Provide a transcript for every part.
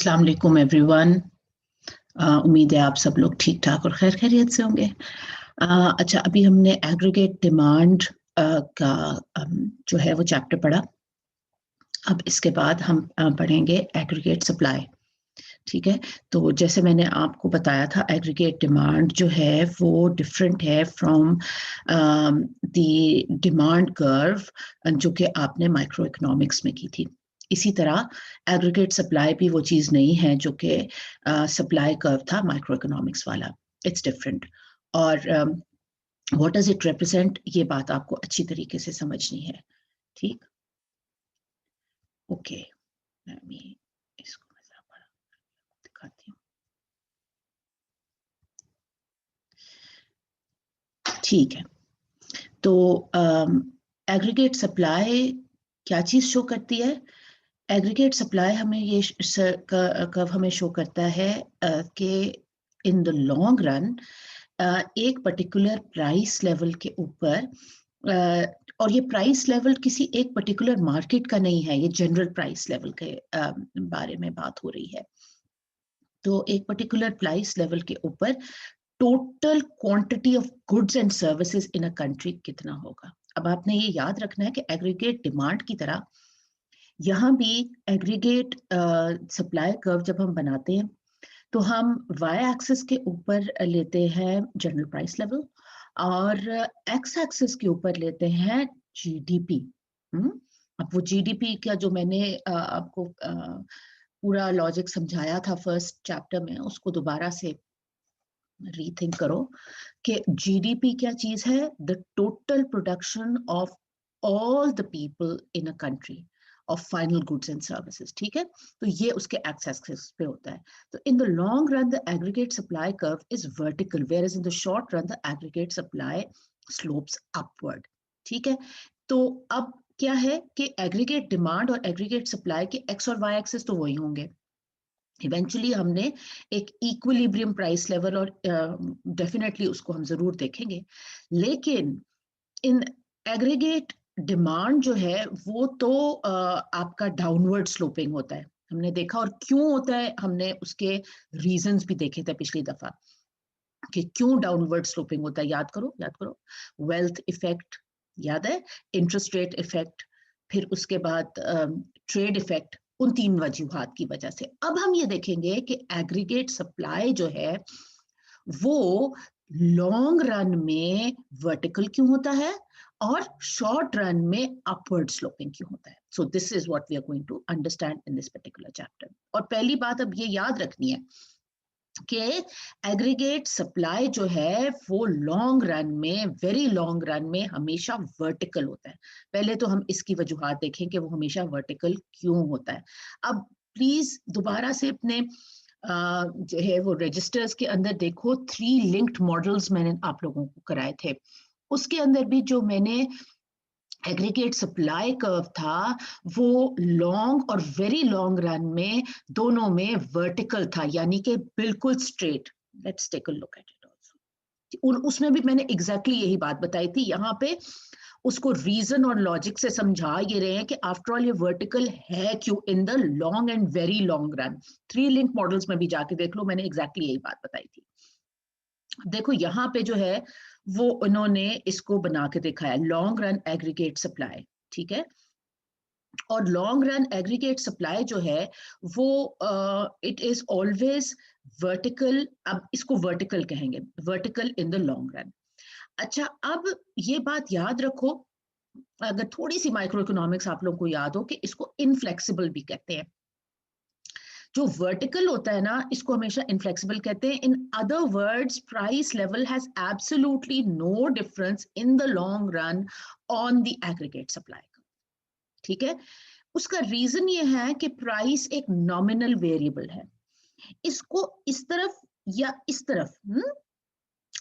अस्सलाम वालेकुम एवरीवन। उम्मीद है आप सब लोग ठीक ठाक और खैर खैरियत से होंगे। अच्छा, अभी हमने एग्रीगेट डिमांड का जो है वो चैप्टर पढ़ा। अब इसके बाद हम पढ़ेंगे एग्रीगेट सप्लाई। ठीक है, तो जैसे मैंने आपको बताया था, एग्रीगेट डिमांड जो है वो डिफरेंट है फ्रॉम द डिमांड कर्व जो कि आपने माइक्रो इकोनॉमिक्स में की थी। इसी तरह एग्रीगेट सप्लाई भी वो चीज़ नहीं है जो कि सप्लाई कर्व था माइक्रो इकोनॉमिक्स वाला। It's different. और व्हाट डज इट रिप्रेजेंट, ये बात आपको अच्छी तरीके से समझनी है। ठीक, ओके, मैं इसको दिखाती हूँ। ठीक है, तो एग्रीगेट सप्लाई क्या चीज़ शो करती है? एग्रीगेट सप्लाई हमें ये कब हमें शो करता है कि इन द लॉन्ग रन एक पर्टिकुलर प्राइस लेवल के ऊपर, और ये प्राइस लेवल किसी एक पर्टिकुलर मार्केट का नहीं है, ये जनरल प्राइस लेवल के बारे में बात हो रही है। तो एक पर्टिकुलर प्राइस लेवल के ऊपर total quantity of goods and services in a country कितना होगा। अब आपने ये याद रखना है कि एग्रीगेट डिमांड की तरह यहाँ भी एग्रीगेट सप्लाई कर्व जब हम बनाते हैं तो हम वाई एक्सिस के ऊपर लेते हैं जनरल प्राइस लेवल और एक्स एक्सिस के ऊपर लेते हैं जीडीपी। अब वो जीडीपी का जो मैंने आपको पूरा लॉजिक समझाया था फर्स्ट चैप्टर में, उसको दोबारा से रीथिंक करो कि जीडीपी क्या चीज है? The total production of all the people in a country of final goods and services. ठीक है, तो ये उसके एक्स एक्सिस पे होता है। तो in the long run the aggregate supply curve is vertical, where is in the short run the aggregate supply slopes upward. ठीक है, तो अब क्या है कि एग्रीगेट डिमांड और एग्रीगेट सप्लाई के एक्स और वाई एक्सिस तो वही होंगे। इवेंचुअली हमने एक इक्विलिब्रियम प्राइस लेवल और डेफिनेटली उसको हम जरूर देखेंगे, लेकिन इन एग्रीगेट डिमांड जो है वो तो आपका डाउनवर्ड स्लोपिंग होता है। हमने देखा, और क्यों होता है हमने उसके रीजंस भी देखे थे पिछली दफा कि क्यों डाउनवर्ड स्लोपिंग होता है। याद करो, याद करो, वेल्थ इफेक्ट याद है, इंटरेस्ट रेट इफेक्ट, फिर उसके बाद ट्रेड इफेक्ट, उन तीन वजूहात की वजह से। अब हम ये देखेंगे कि एग्रीगेट सप्लाई जो है वो लॉन्ग रन में वर्टिकल क्यों होता है और शॉर्ट रन में अपवर्ड स्लोपिंग क्यों होता है। So this is what we are going to understand in this particular chapter. और पहली बात अब ये याद रखनी है कि एग्रीगेट सप्लाई जो है वो लॉन्ग रन में, वेरी लॉन्ग रन में हमेशा वर्टिकल होता है। पहले तो हम इसकी वजूहात देखें कि वो हमेशा वर्टिकल क्यों होता है। अब प्लीज दोबारा से अपने जो है वो रजिस्टर्स के अंदर देखो, 3 लिंक्ड मॉडल्स मैंने आप लोगों को कराए थे। उसके अंदर भी जो मैंने एग्रीगेट सप्लाई कर्व था वो लॉन्ग और वेरी लॉन्ग रन में दोनों में वर्टिकल था, यानी कि बिल्कुल straight. Let's take a look at it also. उसमें भी मैंने एग्जैक्टली यही बात बताई थी। यहाँ पे उसको रीजन और लॉजिक से समझा ये रहे हैं कि आफ्टर ऑल ये वर्टिकल है क्यों इन the long and very long run. 3 link models में भी जाके देख लो, मैंने एग्जैक्टली यही बात बताई थी। देखो यहाँ पे जो है वो उन्होंने इसको बना के दिखाया, लॉन्ग रन एग्रीगेट सप्लाई। ठीक है, और लॉन्ग रन एग्रीगेट सप्लाई जो है वो इट इज ऑलवेज वर्टिकल। अब इसको वर्टिकल कहेंगे, vertical in the long run. अच्छा, अब ये बात याद रखो, अगर थोड़ी सी माइक्रो इकोनॉमिक्स आप लोगों को याद हो, कि इसको इनफ्लेक्सिबल भी कहते हैं। जो वर्टिकल होता है ना, इसको हमेशा इनफ्लेक्सिबल कहते हैं। In other words, price level has absolutely no difference in the long run on the aggregate supply. ठीक है, उसका रीजन ये है कि प्राइस एक नॉमिनल वेरिएबल है। इसको इस तरफ या इस तरफ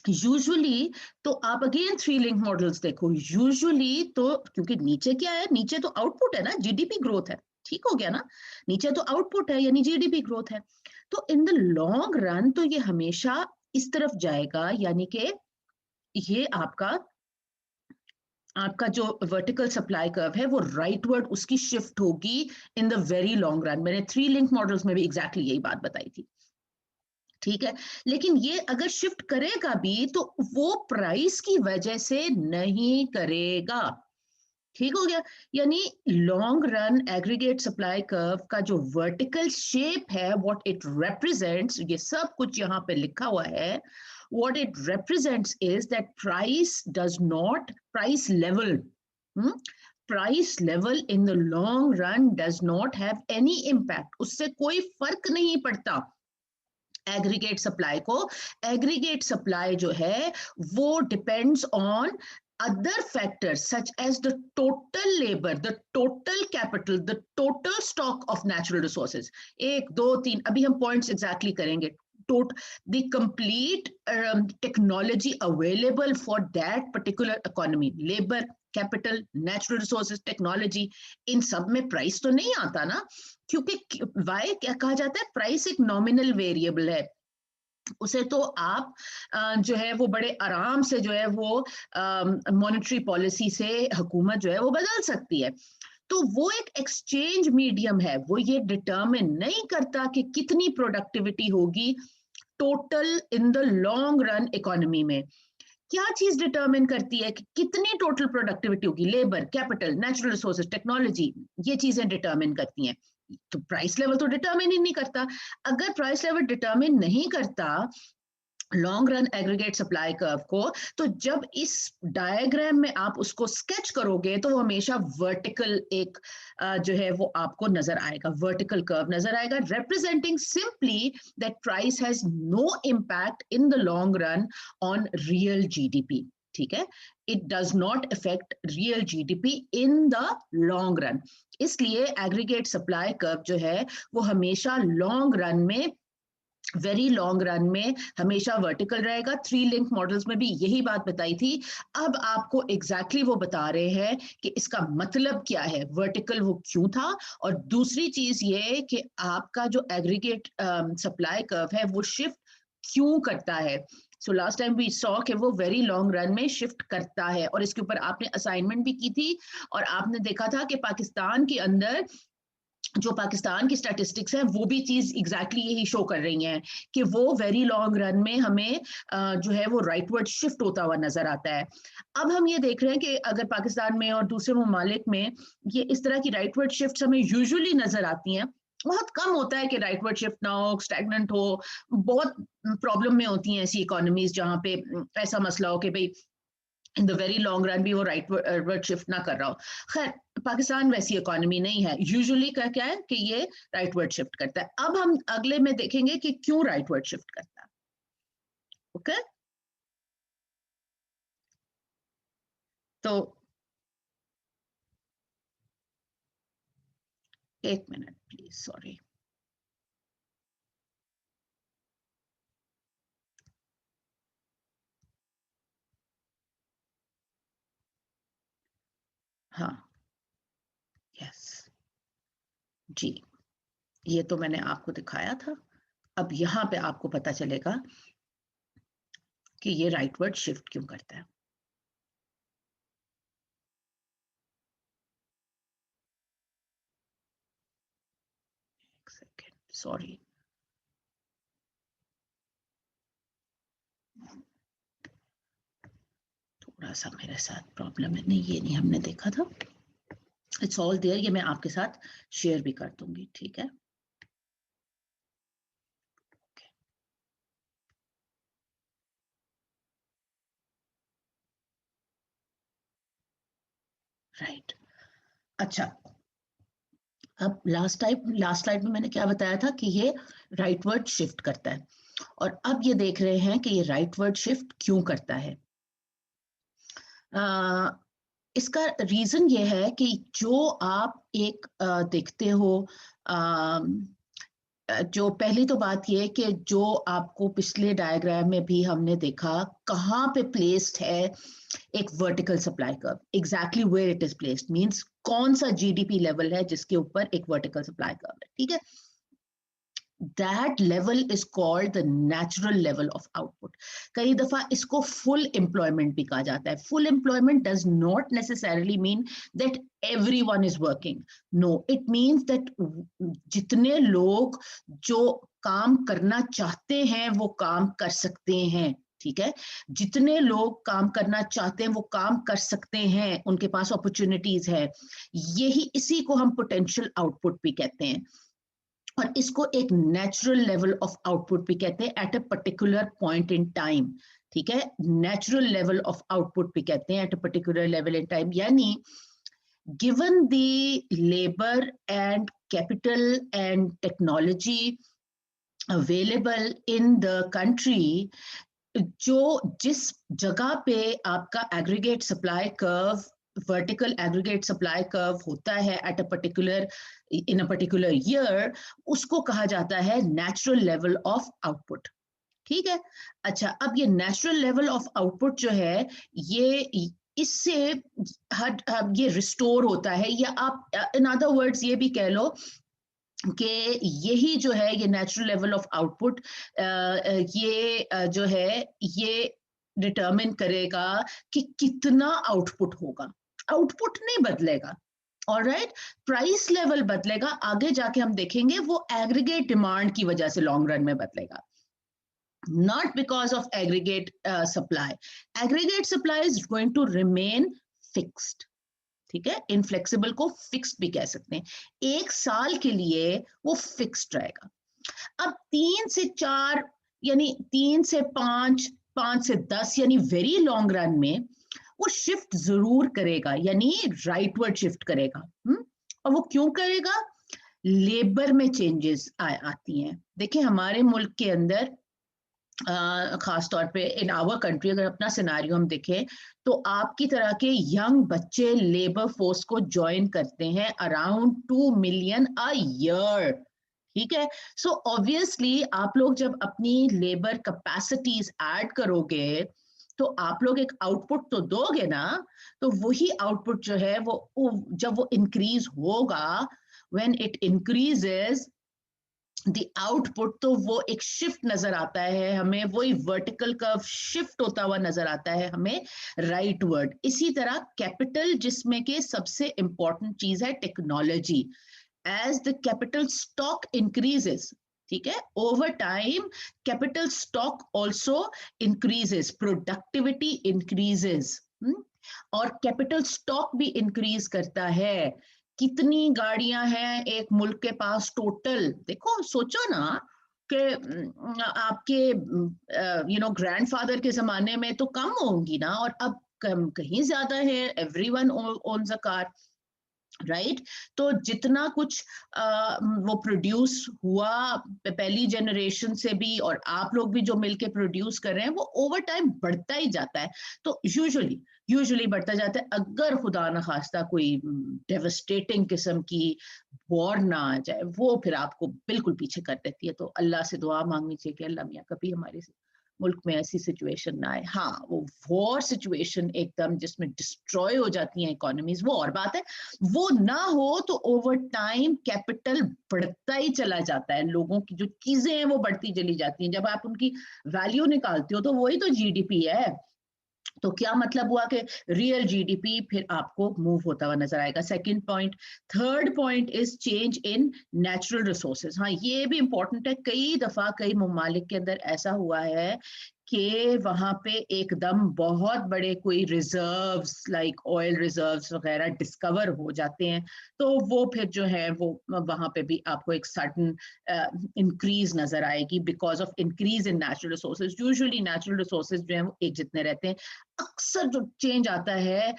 यूजुअली, तो आप अगेन 3 लिंक मॉडल्स देखो, यूजुअली तो क्योंकि नीचे क्या है, नीचे तो आउटपुट है ना, जीडीपी ग्रोथ है। ठीक हो गया ना, नीचे तो आउटपुट है यानी जीडीपी ग्रोथ है। तो इन द लॉन्ग रन तो ये हमेशा इस तरफ जाएगा, यानी कि ये आपका आपका जो वर्टिकल सप्लाई कर्व है वो राइटवर्ड उसकी शिफ्ट होगी in the very long run. मैंने 3 लिंक मॉडल्स में भी एग्जैक्टली यही बात बताई थी, ठीक है। लेकिन ये अगर शिफ्ट करेगा भी तो वो प्राइस की वजह से नहीं करेगा, ठीक हो गया। यानी long run aggregate supply curve का जो वर्टिकल शेप है, व्हाट इट रिप्रेजेंट्स, ये सब कुछ यहां पे लिखा हुआ है, what it represents is that price does not, price level, price level in the long run does not have any impact, उससे कोई फर्क नहीं पड़ता एग्रीगेट सप्लाई को। एग्रीगेट सप्लाई जो है वो depends on other factors such as the total labor, the total capital, the total stock of natural resources. 1 2 3 अभी हम points exactly करेंगे. The complete technology available for that particular economy, labor, capital, natural resources, technology, इन सब में price तो नहीं आता ना, क्योंकि वाई क्या कहा जाता है, प्राइस एक नॉमिनल वेरिएबल है, उसे तो आप जो है वो बड़े आराम से जो है वो मॉनेटरी पॉलिसी से हुकूमत जो है वो बदल सकती है। तो वो एक एक्सचेंज मीडियम है, वो ये डिटरमिन नहीं करता कि कितनी प्रोडक्टिविटी होगी total in the long run economy में। क्या चीज डिटरमिन करती है कि कितनी टोटल प्रोडक्टिविटी होगी, labour, capital, natural resources, technology, ये चीजें डिटरमिन करती हैं। तो प्राइस लेवल तो डिटरमिन ही नहीं करता। अगर प्राइस लेवल डिटरमिन नहीं करता long run aggregate supply curve को, तो जब इस डायग्राम में आप उसको स्केच करोगे तो वो हमेशा वर्टिकल एक जो है वो आपको नजर आएगा, वर्टिकल कर्व नजर आएगा, representing simply that price has no impact in the long run on real GDP, ठीक है। It does not affect real GDP in the long run. इसलिए एग्रीगेट सप्लाई कर्व जो है वो हमेशा लॉन्ग रन में, वेरी लॉन्ग रन में हमेशा वर्टिकल रहेगा। 3 लिंक मॉडल्स में भी यही बात बताई थी। अब आपको एग्जैक्टली वो बता रहे हैं कि इसका मतलब क्या है, वर्टिकल वो क्यों था, और दूसरी चीज ये कि आपका जो एग्रीगेट सप्लाई कर्व है वो शिफ्ट क्यों करता है। So last time we saw कि वो वेरी लॉन्ग रन में शिफ्ट करता है, और इसके ऊपर आपने असाइनमेंट भी की थी, और आपने देखा था कि पाकिस्तान के अंदर जो पाकिस्तान की स्टैटिस्टिक्स है वो भी चीज एग्जैक्टली यही शो कर रही हैं कि वो वेरी लॉन्ग रन में हमें जो है वो राइटवर्ड शिफ्ट होता हुआ नजर आता है। अब हम ये देख रहे हैं कि अगर पाकिस्तान में और दूसरे ममालिक में ये इस तरह की राइटवर्ड शिफ्ट हमें यूजुअली नजर आती हैं, बहुत कम होता है कि राइटवर्ड शिफ्ट ना हो, स्टैग्नेंट हो, बहुत प्रॉब्लम में होती हैं ऐसी इकोनॉमीज जहाँ पे ऐसा मसला हो कि भाई in the very long run भी वो राइटवर्ड शिफ्ट ना कर रहा हो। खैर पाकिस्तान वैसी इकोनॉमी नहीं है, यूजुअली क्या है कि ये राइटवर्ड शिफ्ट करता है। अब हम अगले में देखेंगे कि क्यों राइटवर्ड शिफ्ट करता है। ओके तो 1 मिनट प्लीज, सॉरी। हाँ, यस जी, ये तो मैंने आपको दिखाया था। अब यहां पे आपको पता चलेगा कि ये राइटवर्ड शिफ्ट क्यों करता है। एक सेकेंड, सॉरी। थोड़ा सा मेरे साथ प्रॉब्लम है, नहीं ये नहीं हमने देखा था। इट्स ऑल देयर, ये मैं आपके साथ शेयर भी कर दूंगी, ठीक है। राइट, अच्छा। अब लास्ट स्लाइड में मैंने क्या बताया था कि ये राइटवर्ड शिफ्ट करता है, और अब ये देख रहे हैं कि ये राइटवर्ड शिफ्ट क्यों करता है। इसका रीजन ये है कि जो आप एक देखते हो, जो पहली तो बात ये कि जो आपको पिछले डायग्राम में भी हमने देखा, कहाँ पे प्लेस्ड है एक vertical supply curve, exactly where it is placed means कौन सा जीडीपी लेवल है जिसके ऊपर एक वर्टिकल सप्लाई कर्व है, ठीक है। That level is called the natural level of output. कई दफा इसको full employment भी कहा जाता है. Full employment does not necessarily mean that everyone is working. No, it means that जितने लोग जो काम करना चाहते हैं वो काम कर सकते हैं. ठीक है, जितने लोग काम करना चाहते हैं वो काम कर सकते हैं, उनके पास अपॉर्चुनिटीज है. यही इसी को हम पोटेंशियल आउटपुट भी कहते हैं. और इसको एक नेचुरल लेवल ऑफ आउटपुट भी कहते हैं at a particular point in time. ठीक है, नेचुरल लेवल ऑफ आउटपुट भी कहते हैं at a particular level in time. यानी given the labor and capital and technology available in the country, जो जिस जगह पे आपका aggregate supply curve, vertical aggregate supply curve होता है at a particular in a particular year, उसको कहा जाता है नेचुरल लेवल ऑफ आउटपुट. ठीक है, अच्छा, अब ये नेचुरल लेवल ऑफ आउटपुट जो है ये इससे ये रिस्टोर होता है, या आप इन अदर वर्ड्स ये भी कह लो कि यही जो है ये नेचुरल लेवल ऑफ आउटपुट ये जो है ये डिटरमिन करेगा कि कितना आउटपुट होगा. आउटपुट नहीं बदलेगा, ऑलराइट, प्राइस लेवल बदलेगा. आगे जाके हम देखेंगे वो एग्रीगेट डिमांड की वजह से लॉन्ग रन में बदलेगा, not because of aggregate supply. Aggregate supply is going to remain fixed. ठीक है, इनफ्लेक्सिबल को फिक्स्ड भी कह सकते हैं. 1 साल के लिए वो फिक्स्ड रहेगा. अब 3 से 4 यानी 3 से 5, 5 से 10 यानी वेरी लॉन्ग रन में वो शिफ्ट जरूर करेगा, यानी राइटवर्ड शिफ्ट करेगा. और वो क्यों करेगा? लेबर में चेंजेस आती हैं. देखिए हमारे मुल्क के अंदर खास तौर पे इन आवर कंट्री, अगर अपना सिनारियो हम देखें तो आपकी तरह के यंग बच्चे लेबर फोर्स को ज्वाइन करते हैं अराउंड 2 मिलियन अ ईयर. ठीक है, सो ऑब्वियसली आप लोग जब अपनी लेबर कैपेसिटीज ऐड करोगे तो आप लोग एक आउटपुट तो दोगे ना. तो वही आउटपुट जो है वो जब वो इंक्रीज होगा, when it increases the output, तो वो एक शिफ्ट नजर आता है हमें, वही वर्टिकल कर्व शिफ्ट होता हुआ नजर आता है हमें राइटवर्ड. इसी तरह कैपिटल, जिसमें के सबसे इंपॉर्टेंट चीज है technology, as the capital stock increases, ठीक है, over time capital stock also increases, productivity increases. और कैपिटल स्टॉक भी इंक्रीज करता है. कितनी गाड़ियां हैं एक मुल्क के पास टोटल? देखो सोचो ना कि आपके ग्रैंडफादर के जमाने में तो कम होंगी ना, और अब कहीं ज्यादा है. Everyone owns a car, right. तो जितना कुछ वो प्रोड्यूस हुआ पहली जनरेशन से भी, और आप लोग भी जो मिलके प्रोड्यूस कर रहे हैं, वो ओवर टाइम बढ़ता ही जाता है. तो यूजुअली बढ़ता जाता है. अगर खुदा न खास्ता कोई डेवस्टेटिंग किस्म की वॉर ना आ जाए, वो फिर आपको बिल्कुल पीछे कर देती है. तो अल्लाह से दुआ मांगनी चाहिए कि अल्लाह मियाँ कभी हमारे मुल्क में ऐसी सिचुएशन ना आए. हाँ, वो वॉर सिचुएशन एकदम जिसमें डिस्ट्रॉय हो जाती हैं इकोनॉमीज, वो और बात है. वो ना हो तो ओवर टाइम कैपिटल बढ़ता ही चला जाता है. लोगों की जो चीजें हैं वो बढ़ती चली जाती हैं. जब आप उनकी वैल्यू निकालते हो तो वही तो जीडीपी है. तो क्या मतलब हुआ कि रियल जीडीपी फिर आपको मूव होता हुआ नजर आएगा. Second point. Third point is change in natural resources. हाँ, ये भी इंपॉर्टेंट है. कई दफा कई ममालिक के अंदर ऐसा हुआ है कि वहां पे एकदम बहुत बड़े कोई रिजर्व्स लाइक ऑयल रिजर्व्स वगैरह डिस्कवर हो जाते हैं. तो वो फिर जो है वो वहां पे भी आपको एक सडन इंक्रीज नजर आएगी because of increase in natural resources. Usually natural resources जो है वो एक जितने रहते हैं. अक्सर जो चेंज आता है,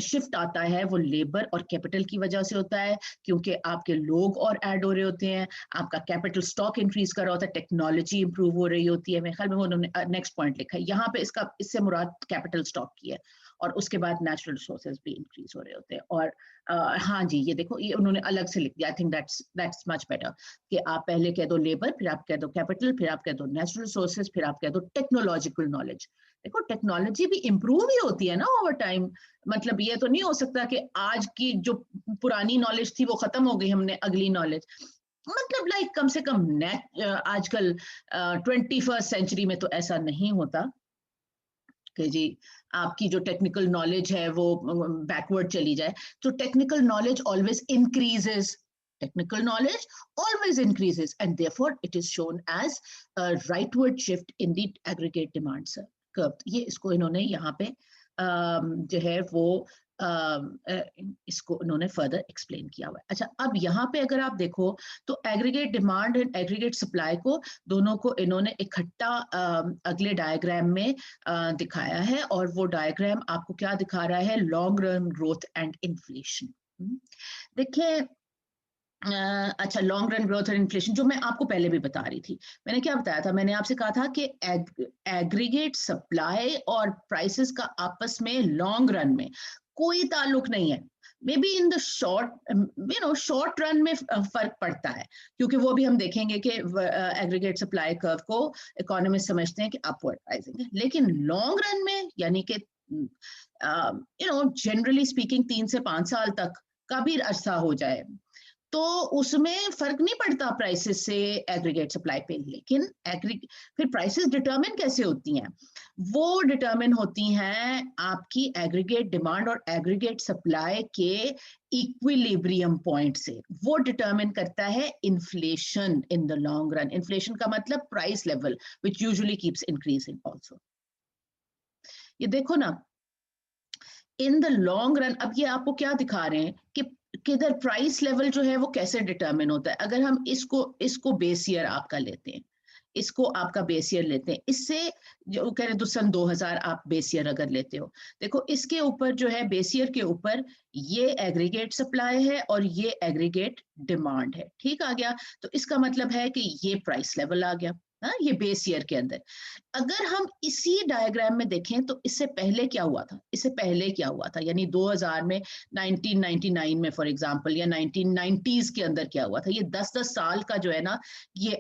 शिफ्ट आता है, वो लेबर और कैपिटल की वजह से होता है, क्योंकि आपके लोग और ऐड हो रहे होते हैं, आपका कैपिटल स्टॉक इंक्रीज कर रहा होता है, टेक्नोलॉजी इंप्रूव हो रही होती है. मेरे ख्याल में उन्होंने नेक्स्ट पॉइंट लिखा है यहाँ पे, इससे मुराद कैपिटल स्टॉक की है. और उसके बाद नेचुरल रिसोर्सेज भी इंक्रीज हो रहे होते हैं. और हाँ जी, ये देखो, ये उन्होंने अलग से लिख दिया. I think that's much better कि आप पहले कह दो लेबर, फिर आप कह दो कैपिटल, फिर आप कह दो नेचुरल रिसोर्सेज, फिर आप कह दो टेक्नोलॉजिकल नॉलेज. देखो टेक्नोलॉजी भी इंप्रूव ही होती है ना ओवर टाइम. मतलब ये तो नहीं हो सकता कि आज की जो पुरानी नॉलेज थी वो खत्म हो गई, हमने अगली नॉलेज. मतलब लाइक कम से कम नेट आजकल 21st सेंचुरी में तो ऐसा नहीं होता कि जी आपकी जो टेक्निकल नॉलेज है वो बैकवर्ड चली जाए। तो technical knowledge always increases, technical knowledge always increases, and therefore it is shown as a rightward shift in the aggregate demand curve. ये इसको इन्होंने यहाँ पे जो है वो इसको इन्होंने फर्दर एक्सप्लेन किया हुआ है। अच्छा, अब यहाँ पे अगर आप देखो तो aggregate demand and aggregate supply को दोनों को इन्होंने इकट्ठा अगले डायग्राम में दिखाया है, और वो डायग्राम आपको क्या दिखा रहा है, long run growth and inflation. देखिए अच्छा, लॉन्ग रन ग्रोथ और इन्फ्लेशन जो मैं आपको पहले भी बता रही थी, मैंने क्या बताया था, मैंने आपसे कहा था कि एग्रीगेट सप्लाई और प्राइसेस का आपस में लॉन्ग रन में कोई ताल्लुक नहीं है। May be in the short run में फर्क पड़ता है, क्योंकि वो भी हम देखेंगे कि एग्रीगेट सप्लाई कर्व को इकोनॉमिस्ट समझते हैं कि अपवर्ड राइजिंग है, लेकिन लॉन्ग रन में यानी कि जनरली स्पीकिंग 3 से 5 साल तक का भी अरसा हो जाए तो उसमें फर्क नहीं पड़ता प्राइसेस से एग्रीगेट सप्लाई पे। लेकिन फिर प्राइसेस डिटरमिन कैसे होती हैं, वो डिटरमिन होती हैं आपकी एग्रीगेट डिमांड और एग्रीगेट सप्लाई के इक्विलिब्रियम पॉइंट से। वो डिटरमिन करता है inflation in the long run. Inflation का मतलब price level which usually keeps increasing also. ये देखो ना, इन द लॉन्ग रन, अब ये आपको क्या दिखा रहे हैं कि किधर प्राइस लेवल जो है वो कैसे डिटरमिन होता है। अगर हम इसको बेस ईयर आपका लेते हैं, इसको आपका बेस ईयर लेते हैं, इससे जो कह रहे तो सन 2000 आप बेस ईयर अगर लेते हो, देखो इसके ऊपर जो है बेस ईयर के ऊपर ये एग्रीगेट सप्लाई है और ये एग्रीगेट डिमांड है, ठीक आ गया। तो इसका मतलब है कि ये प्राइस लेवल आ गया, ये बेस ईयर के अंदर। अगर हम इसी डायग्राम में देखें तो इससे पहले क्या हुआ था, इससे पहले क्या हुआ था, यानी 2000 में, 1999 में फॉर एग्जांपल, या 1990s के अंदर क्या हुआ था। ये 10-10 साल का जो है ना, ये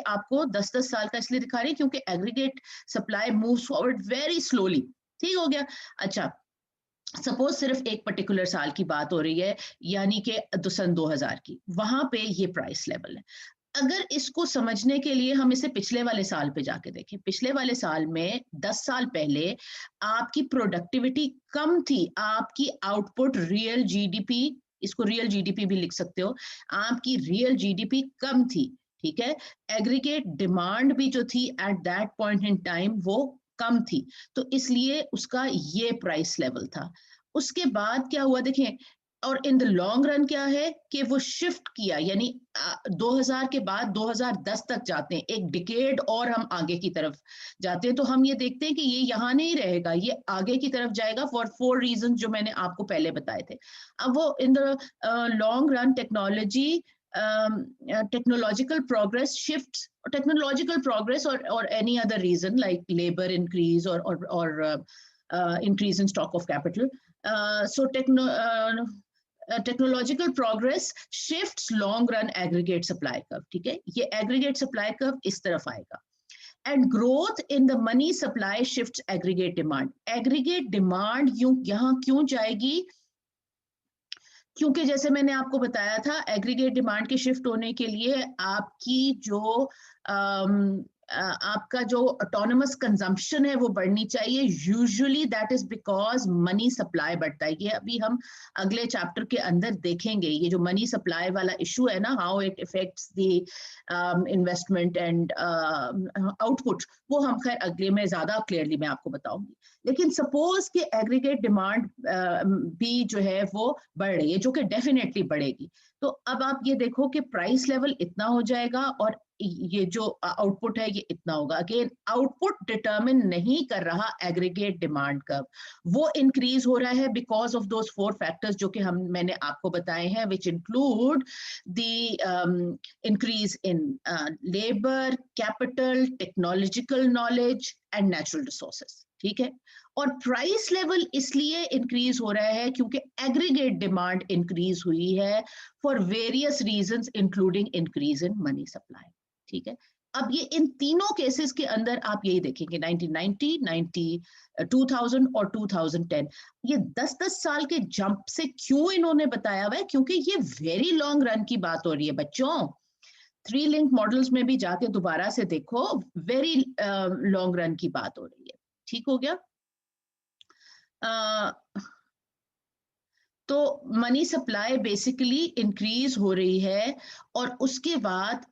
आपको 10-10 साल का इसलिए दिखा रही है क्योंकि aggregate supply moves forward very slowly, ठीक हो गया। अच्छा, सपोज सिर्फ एक पर्टिकुलर साल की बात हो रही है, यानी कि सन 2000 की, वहां पे ये प्राइस लेवल है। अगर इसको समझने के लिए हम इसे पिछले वाले साल पे जाके देखें, पिछले वाले साल में 10 साल पहले आपकी प्रोडक्टिविटी कम थी, आपकी आउटपुट रियल जीडीपी, इसको रियल जीडीपी भी लिख सकते हो, आपकी रियल जीडीपी कम थी, ठीक है। एग्रीगेट डिमांड भी जो थी at that point in time वो कम थी, तो इसलिए उसका ये प्राइस लेवल था। उसके बाद क्या हुआ देखें, और इन द लॉन्ग रन क्या है कि वो शिफ्ट किया, यानी 2000 के बाद 2010 तक जाते हैं, एक डिकेड और हम आगे की तरफ जाते हैं, तो हम ये देखते हैं कि ये यहाँ नहीं रहेगा, ये आगे की तरफ जाएगा फॉर 4 रीजन जो मैंने आपको पहले बताए थे। अब वो in the long run technological progress shift, technological progress और any other reason like labour increase और increase in stock of capital. So technological progress shifts long run aggregate supply curve, ठीक है। ये एग्रीगेट सप्लाई कर्व इस तरफ आएगा, and growth in the money supply shifts aggregate demand. Aggregate demand यहाँ क्यों जाएगी, क्योंकि जैसे मैंने आपको बताया था, एग्रीगेट डिमांड के शिफ्ट होने के लिए आपकी जो आपका जो ऑटोनमस कंजम्पशन है वो बढ़नी चाहिए। Usually that is because money supply बढ़ता है। ये अभी हम अगले चैप्टर के अंदर देखेंगे, ये जो मनी सप्लाई वाला इशू है ना, how it effects the investment and output, वो हम खैर अगले में ज्यादा क्लियरली मैं आपको बताऊंगी। लेकिन सपोज कि एग्रीगेट डिमांड भी जो है वो बढ़ रही है, जो कि डेफिनेटली बढ़ेगी, तो अब आप ये देखो कि प्राइस लेवल इतना हो जाएगा और ये जो आउटपुट है ये इतना होगा। अगेन आउटपुट डिटरमिन नहीं कर रहा एग्रीगेट डिमांड कर्व, वो इंक्रीज हो रहा है बिकॉज ऑफ दोज 4 फैक्टर्स जो कि मैंने आपको बताए हैं, which include the increase in labour, capital, technological knowledge and natural resources, ठीक है। और प्राइस लेवल इसलिए इंक्रीज हो रहा है क्योंकि एग्रीगेट डिमांड इंक्रीज हुई है for various reasons including increase in money supply, ठीक है। अब ये इन तीनों केसेस के अंदर आप यही देखेंगे 1990, 2000 और 2010, ये 10-10 साल के जंप से क्यों इन्होंने बताया हुआ है, क्योंकि ये वेरी लॉन्ग रन की बात हो रही है बच्चों। 3 लिंक मॉडल्स में भी जाके दोबारा से देखो, वेरी लॉन्ग रन की बात हो रही है। ठीक हो गया। तो मनी सप्लाई बेसिकली इंक्रीज हो रही है, और उसके बाद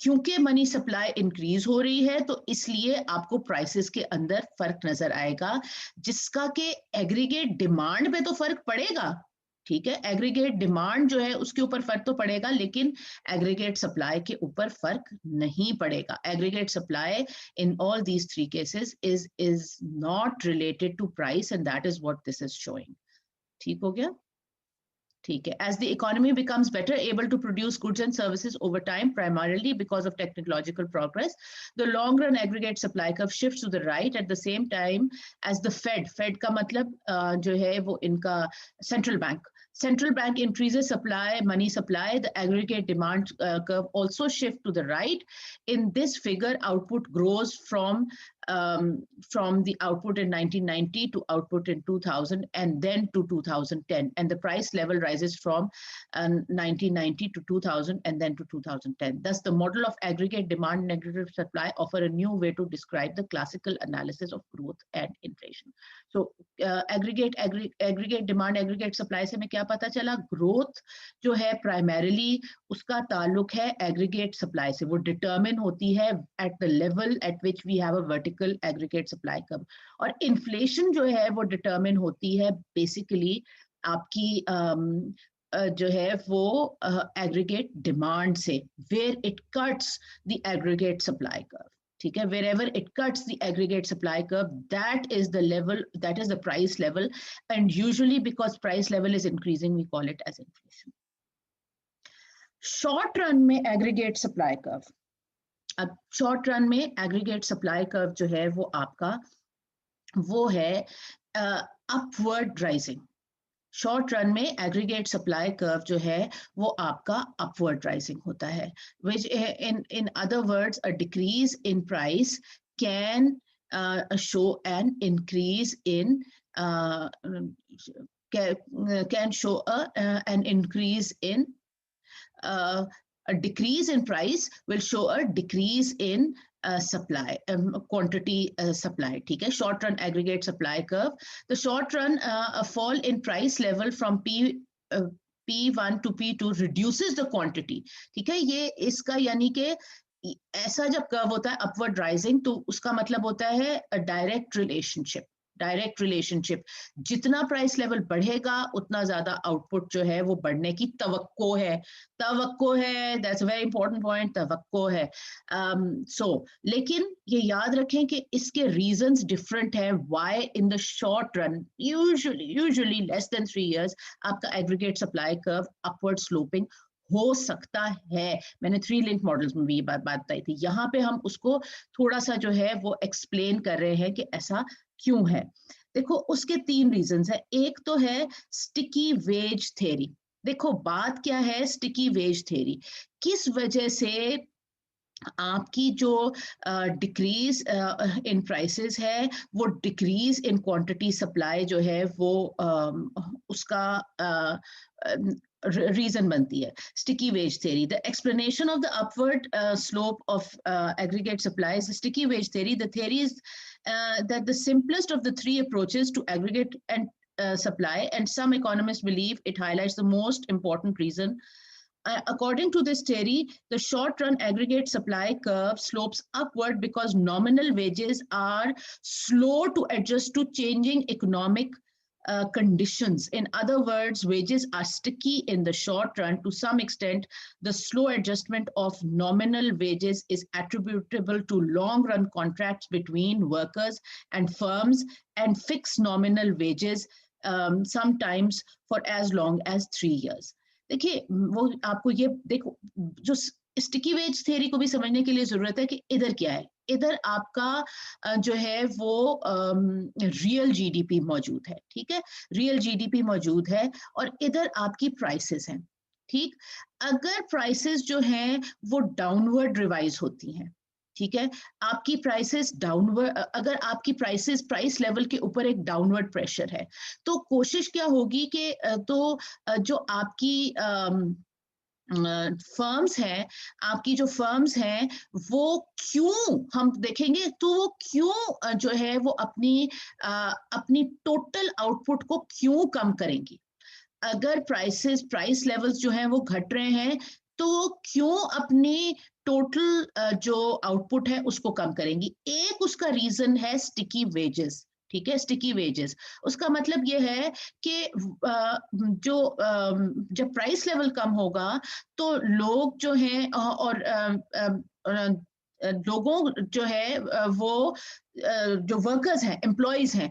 क्योंकि मनी सप्लाई इंक्रीज हो रही है तो इसलिए आपको प्राइसेस के अंदर फर्क नजर आएगा, जिसका कि एग्रीगेट डिमांड पे तो फर्क पड़ेगा। ठीक है, एग्रीगेट डिमांड जो है उसके ऊपर फर्क तो पड़ेगा, लेकिन एग्रीगेट सप्लाई के ऊपर फर्क नहीं पड़ेगा। Aggregate supply in all these three cases is not related to price, and that is what this is showing. ठीक हो गया। ठीक है, as the economy becomes better able to produce goods and services over time, primarily because of technological progress, the long run aggregate supply curve shifts to the right at the same time as the Fed का मतलब जो है वो इनका central bank increases supply, money supply, the aggregate demand curve also shift to the right. In this figure, output grows from the output in 1990 to output in 2000 and then to 2010, and the price level rises from 1990 to 2000 and then to 2010. Thus, the model of aggregate demand and aggregate supply offer a new way to describe the classical analysis of growth and inflation. So, aggregate demand, aggregate supply से हमें क्या पता चला? Growth जो है primarily उसका ताल्लुक है एग्रीगेट सप्लाई से, वो डिटरमिन होती है at the level at which we have a vertical aggregate supply curve, और इन्फ्लेशन जो है वो डिटरमिन होती है बेसिकली आपकी जो है वो एग्रीगेट डिमांड से, where it cuts the aggregate supply curve. ठीक है, wherever it cuts the aggregate supply curve, that is the level, that is the price level, and usually because price level is increasing, we call it as inflation. Short run में aggregate supply curve, अब short run में aggregate supply curve जो है वो आपका वो है upward rising. Short run में एग्रीगेट सप्लाई कर्व जो है वो आपका अपवर्ड राइजिंग होता है, which in other words a decrease in price can show an increase in can show an increase in a decrease in price will show a decrease in supply, quantity supply. ठीक है, short run aggregate supply curve, the short run fall in price level from P1 to P2 reduces the quantity. ठीक है, ये इसका यानी कि ऐसा जब कर्व होता है अपवर्ड राइजिंग तो उसका मतलब होता है डायरेक्ट रिलेशनशिप, जितना प्राइस लेवल बढ़ेगा उतना ज्यादा आउटपुट जो है वो बढ़ने की तवक्को है, that's a very important point, तवक्को है। लेकिन ये याद रखें कि इसके रीजंस डिफरेंट हैं, why in the short run usually less than 3 years आपका aggregate supply curve upward sloping हो सकता है। मैंने 3 लिंक मॉडल्स में भी ये बात बताई थी, यहाँ पे हम उसको थोड़ा सा जो है वो एक्सप्लेन कर रहे हैं कि ऐसा क्यों है। देखो उसके 3 रीजंस है। एक तो है स्टिकी वेज थ्योरी। देखो बात क्या है स्टिकी वेज थ्योरी, किस वजह से आपकी जो डिक्रीज इन प्राइसेस है वो डिक्रीज इन क्वांटिटी सप्लाई जो है वो उसका reason बनती है। Sticky wage theory, the explanation of the upward slope of aggregate supply is sticky wage theory. The theory is that the simplest of the 3 approaches to aggregate and supply, and some economists believe it highlights the most important reason. According to this theory, the short-run aggregate supply curve slopes upward because nominal wages are slow to adjust to changing economic conditions. In other words, wages are sticky in the short run. To some extent, the slow adjustment of nominal wages is attributable to long-run contracts between workers and firms and fixed nominal wages, sometimes for as long as 3 years. देखिए वो आपको ये देखो, जो sticky veg theory को भी समझने के लिए जरूरत है कि इधर क्या है। इधर आपका जो है वो रियल जीडीपी मौजूद है, ठीक है, रियल जीडीपी मौजूद है, और इधर आपकी प्राइसेस हैं, ठीक, अगर प्राइसेस जो हैं वो डाउनवर्ड रिवाइज होती हैं, ठीक है, आपकी प्राइसेस डाउनवर्ड, अगर आपकी प्राइसेस प्राइस लेवल के ऊपर एक डाउनवर्ड प्रेशर है, तो कोशिश क्या होगी कि जो आपकी फर्म्स हैं, आपकी जो फर्म्स हैं वो क्यों, हम देखेंगे तो वो क्यों जो है वो अपनी टोटल आउटपुट को क्यों कम करेंगी। अगर प्राइस लेवल्स जो हैं वो घट रहे हैं तो क्यों अपनी टोटल जो आउटपुट है उसको कम करेंगी। एक उसका रीजन है स्टिकी वेजेस, ठीक है, स्टिकी वेजेस, उसका मतलब ये है कि जो जब प्राइस लेवल कम होगा तो लोग जो हैं और लोगों जो है वो जो वर्कर्स हैं, एम्प्लॉयज हैं,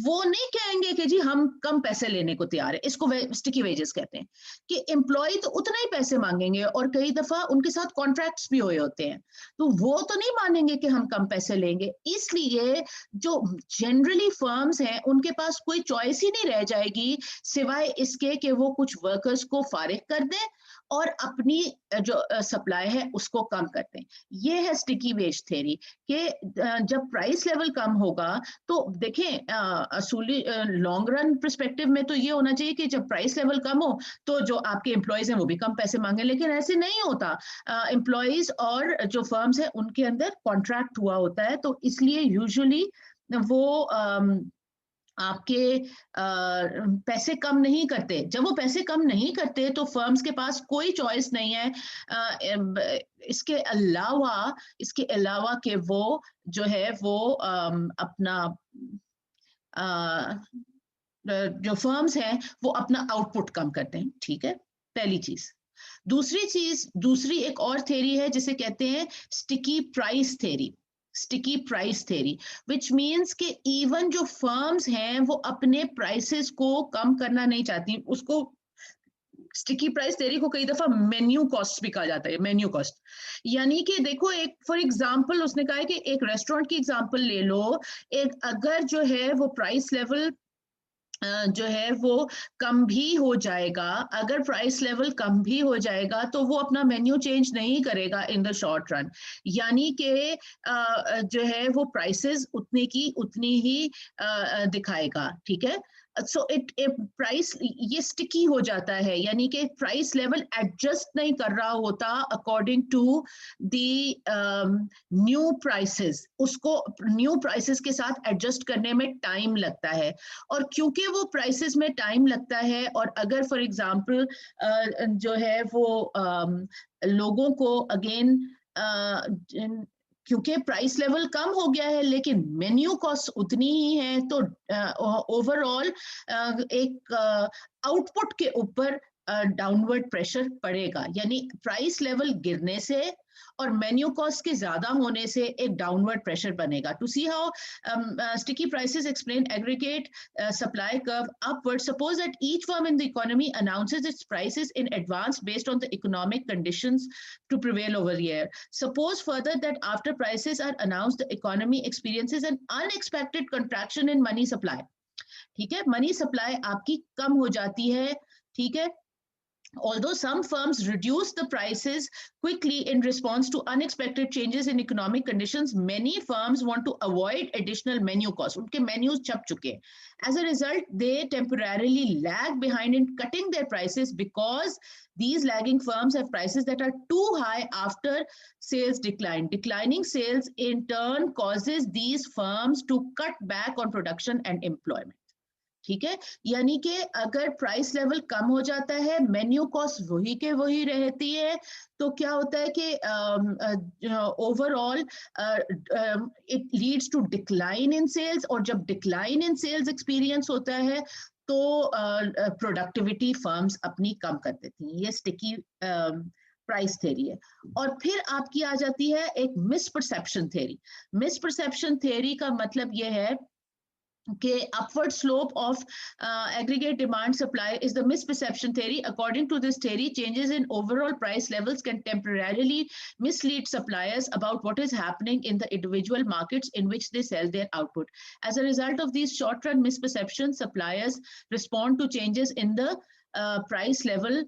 वो नहीं कहेंगे कि जी हम कम पैसे लेने को तैयार है। इसको स्टिकी वेजेस कहते हैं कि एम्प्लॉय तो उतना ही पैसे मांगेंगे और कई दफा उनके साथ कॉन्ट्रैक्ट्स भी हुए होते हैं, तो वो तो नहीं मानेंगे कि हम कम पैसे लेंगे। इसलिए जो जनरली फर्म्स हैं उनके पास कोई चॉइस ही नहीं रह जाएगी सिवाय इसके कि वो कुछ वर्कर्स को फारिग कर दें और अपनी जो सप्लाई है उसको कम करते हैं। ये है स्टिकी वेज थ्योरी कि जब प्राइस लेवल कम होगा तो देखें असूली लॉन्ग रन पर्सपेक्टिव में तो ये होना चाहिए कि जब प्राइस लेवल कम हो तो जो आपके एम्प्लॉयज हैं वो भी कम पैसे मांगे, लेकिन ऐसे नहीं होता। एम्प्लॉयज और जो फर्म्स हैं उनके अंदर कॉन्ट्रैक्ट हुआ होता है, तो इसलिए यूजुअली वो आपके पैसे कम नहीं करते। जब वो पैसे कम नहीं करते तो फर्म्स के पास कोई चॉइस नहीं है इसके अलावा कि वो जो है वो अपना जो फर्म्स हैं वो अपना आउटपुट कम करते हैं, ठीक है, पहली चीज। दूसरी एक और थ्योरी है जिसे कहते हैं sticky price theory, sticky price theory, which means कि इवन जो फर्म्स हैं वो अपने प्राइसेस को कम करना नहीं चाहती। उसको स्टिकी प्राइस थ्योरी को कई दफा मेन्यू कॉस्ट भी कहा जाता है, मेन्यू कॉस्ट। यानी कि देखो, एक फॉर एग्जांपल उसने कहा है कि एक रेस्टोरेंट की एग्जांपल ले लो, एक अगर जो है वो प्राइस लेवल जो है वो कम भी हो जाएगा, अगर प्राइस लेवल कम भी हो जाएगा तो वो अपना मेन्यू चेंज नहीं करेगा इन द शॉर्ट रन, यानी कि जो है वो प्राइसेस उतनी की उतनी ही दिखाएगा, ठीक है। सो इट प्राइस ये स्टिकी हो जाता है, यानी कि प्राइस लेवल एडजस्ट नहीं कर रहा होता according to the new prices, उसको न्यू प्राइसेस के साथ एडजस्ट करने में टाइम लगता है। और क्योंकि वो प्राइसेस में टाइम लगता है, और अगर फॉर एग्जांपल जो है वो लोगों को अगेन क्योंकि प्राइस लेवल कम हो गया है लेकिन मेन्यू कॉस्ट उतनी ही है, तो ओवरऑल एक आउटपुट के ऊपर डाउनवर्ड प्रेशर पड़ेगा, यानी प्राइस लेवल गिरने से और मेन्यू कॉस्ट के ज्यादा होने से एक डाउनवर्ड प्रेशर बनेगा। To see how sticky prices explain aggregate supply curve upward. Suppose that each firm in the economy announces its prices in advance based on the economic conditions to prevail over the year. Suppose further that after prices are announced, the economy experiences an unexpected contraction in money supply. ठीक है, money supply आपकी कम हो जाती है, ठीक है। Although some firms reduce the prices quickly in response to unexpected changes in economic conditions, many firms want to avoid additional menu costs. उनके menus छप चुके हैं. As a result, they temporarily lag behind in cutting their prices because these lagging firms have prices that are too high after sales decline. Declining sales in turn causes these firms to cut back on production and employment. ठीक है, यानी कि अगर price level कम हो जाता है, menu cost वही के वही रहती है, तो क्या होता है कि overall it leads to decline in sales, और जब डिक्लाइन इन सेल्स एक्सपीरियंस होता है तो प्रोडक्टिविटी फर्म्स अपनी कम कर देती हैं। ये स्टिकी प्राइस थ्योरी है। और फिर आपकी आ जाती है एक मिसपरसेप्शन थ्योरी। मिसपरसेप्शन थ्योरी का मतलब ये है कि upward slope of aggregate demand supply is the misperception theory. According to this theory, changes in overall price levels can temporarily mislead suppliers about what is happening in the individual markets in which they sell their output. As a result of these short-run misperceptions, suppliers respond to changes in the price level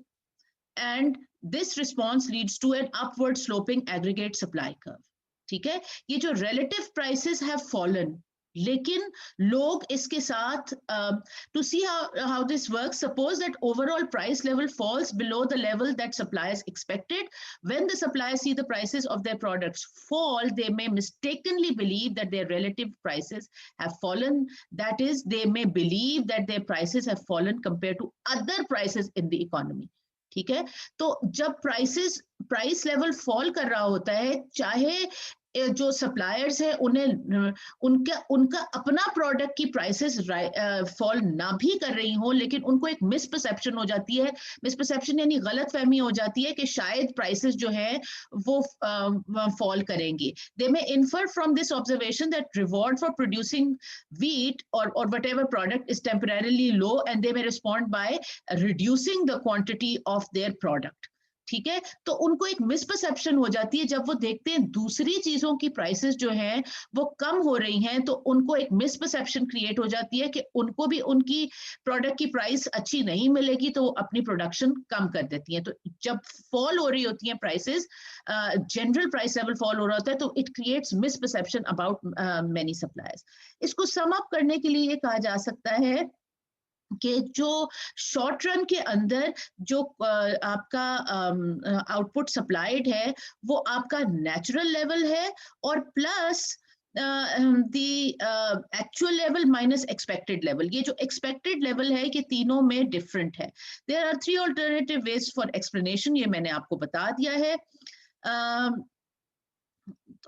and this response leads to an upward sloping aggregate supply curve. ठीक है, ये जो relative prices have fallen, लेकिन लोग इसके साथ to see how this works, suppose that overall price level falls below the level that suppliers expected. When the suppliers see the prices of their products fall, they may mistakenly believe that their relative prices have fallen. That is, they may believe that their prices have fallen compared to other prices in the economy. ठीक है, तो जब price level fall कर रहा होता है, चाहे जो सप्लायर्स है उन्हें उनका अपना प्रोडक्ट की प्राइसेस फॉल ना भी कर रही हो, लेकिन उनको एक मिसपरसेप्शन हो जाती है, मिसपरसेप्शन यानी गलतफहमी हो जाती है कि शायद प्राइसेस जो है वो फॉल करेंगी. They may infer from this observation that reward for producing wheat or whatever product is temporarily low, and they may respond by reducing the quantity of their product. ठीक है, तो उनको एक मिसपरसेप्शन हो जाती है जब वो देखते हैं दूसरी चीजों की प्राइसेस जो हैं वो कम हो रही हैं, तो उनको एक मिसपरसेप्शन क्रिएट हो जाती है कि उनको भी उनकी प्रोडक्ट की प्राइस अच्छी नहीं मिलेगी, तो वो अपनी प्रोडक्शन कम कर देती हैं. तो जब फॉल हो रही होती हैं prices, general price level fall हो रहा होता है, तो it creates misperception about many suppliers. इसको सम अप करने के लिए कहा जा सकता है कि जो शॉर्ट रन के अंदर जो आपका आउटपुट सप्लाइड है वो आपका नेचुरल लेवल है, और plus the actual level minus expected level. ये जो एक्सपेक्टेड लेवल है ये तीनों में डिफरेंट है. There are 3 alternative ways for explanation, ये मैंने आपको बता दिया है.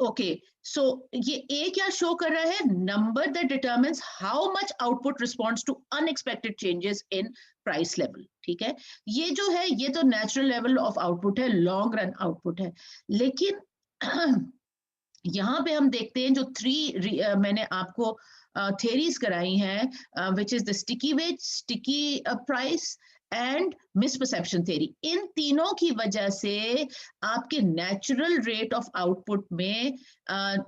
ओके, सो ये ए क्या शो कर रहा है? Number that determines how much output responds to unexpected changes in price level. ठीक है, ये जो है ये तो नेचुरल लेवल ऑफ आउटपुट है, लॉन्ग रन आउटपुट है. लेकिन यहाँ पे हम देखते हैं जो 3 मैंने आपको थेरीज कराई हैं, which is the sticky wage, sticky price and misperception theory. इन तीनों की वजह से आपके नेचुरल रेट ऑफ आउटपुट में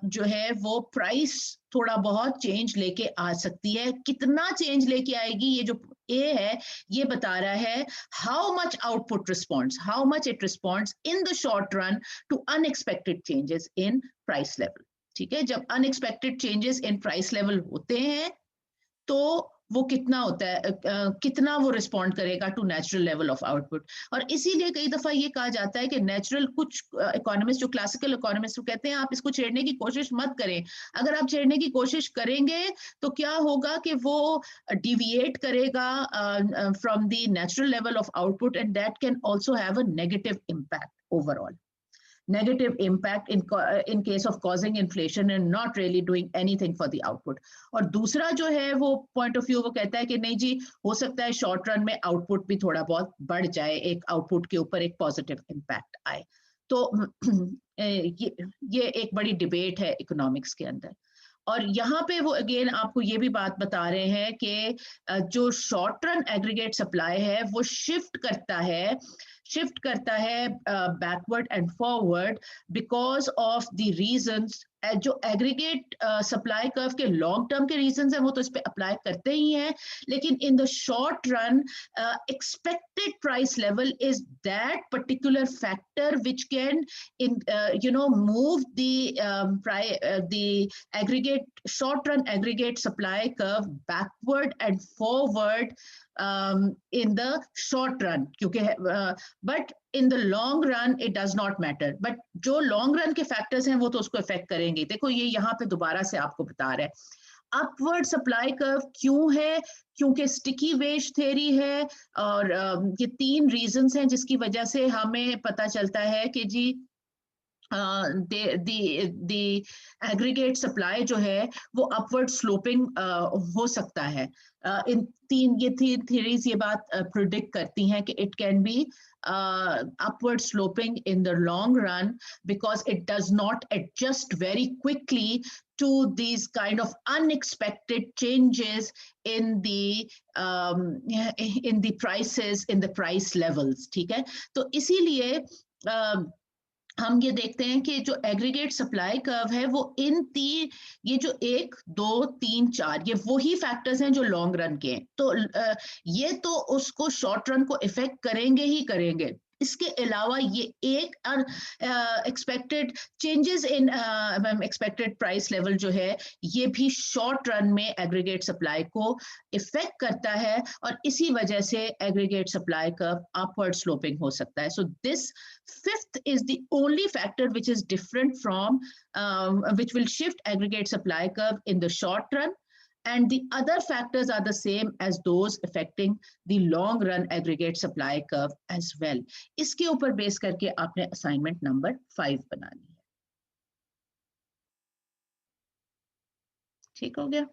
जो है वो प्राइस थोड़ा बहुत चेंज लेके आ सकती है. कितना चेंज लेके आएगी, ये जो ए है ये बता रहा है how much output responds, how much it responds in the short run to unexpected changes in price level. ठीक है, जब unexpected changes in price level होते हैं तो वो कितना होता है, कितना वो रिस्पॉन्ड करेगा to natural level of output. और इसीलिए कई दफा ये कहा जाता है कि नेचुरल, कुछ इकोनॉमिस्ट जो क्लासिकल इकोनॉमिस्ट वो कहते हैं आप इसको छेड़ने की कोशिश मत करें. अगर आप छेड़ने की कोशिश करेंगे तो क्या होगा कि वो डिविएट करेगा from the natural level of output, and that can also have a negative impact, overall negative impact in case of causing inflation and not really doing anything for the output. और दूसरा जो है वो point of view वो कहता है कि नहीं जी, हो सकता है शॉर्ट रन में आउटपुट भी थोड़ा बहुत बढ़ जाए, एक आउटपुट के ऊपर एक पॉजिटिव इम्पैक्ट आए. तो ये एक बड़ी डिबेट है इकोनॉमिक्स के अंदर. और यहाँ पे वो अगेन आपको ये भी बात बता रहे हैं कि जो शॉर्ट रन एग्रीगेट सप्लाई है वो शिफ्ट करता है backward and forward because of the reasons. जो एग्रीगेट सप्लाई कर्व के लॉन्ग टर्म के रीजंस हैं वो तो इस पे अप्लाई करते ही हैं, लेकिन इन the short run expected price level is that particular factor which can move the aggregate short run aggregate supply curve backward and forward in the short run, क्योंकि but in the long run it does not matter. but जो long run के factors हैं वो तो उसको affect करेंगे. देखो ये यहाँ पे दोबारा से आपको बता रहा है अपवर्ड सप्लाई कर्व क्यों है, क्योंकि स्टिकी वेज थ्योरी है, और ये 3 रीजंस हैं जिसकी वजह से हमें पता चलता है कि जी the aggregate supply जो है वो upward sloping हो सकता है. इन 3 theories ये बात predict करती हैं कि it can be upward sloping in the long run because it does not adjust very quickly to these kind of unexpected changes in the prices, in the price levels. ठीक है, तो इसीलिए हम ये देखते हैं कि जो एग्रीगेट सप्लाई कर्व है वो ये जो 1, 2, 3, 4 ये वही फैक्टर्स हैं जो लॉन्ग रन के हैं. तो ये तो उसको शॉर्ट रन को इफेक्ट करेंगे ही करेंगे, इसके अलावा ये एक और expected changes in expected price level जो है ये भी शॉर्ट रन में एग्रीगेट सप्लाई को इफेक्ट करता है और इसी वजह से aggregate supply curve upward sloping हो सकता है. So this fifth is the only factor which is different from which will shift aggregate supply curve in the short run, and the other factors are the same as those affecting the long run aggregate supply curve as well. इसके ऊपर base करके आपने assignment number 5 बनानी है. ठीक हो गया?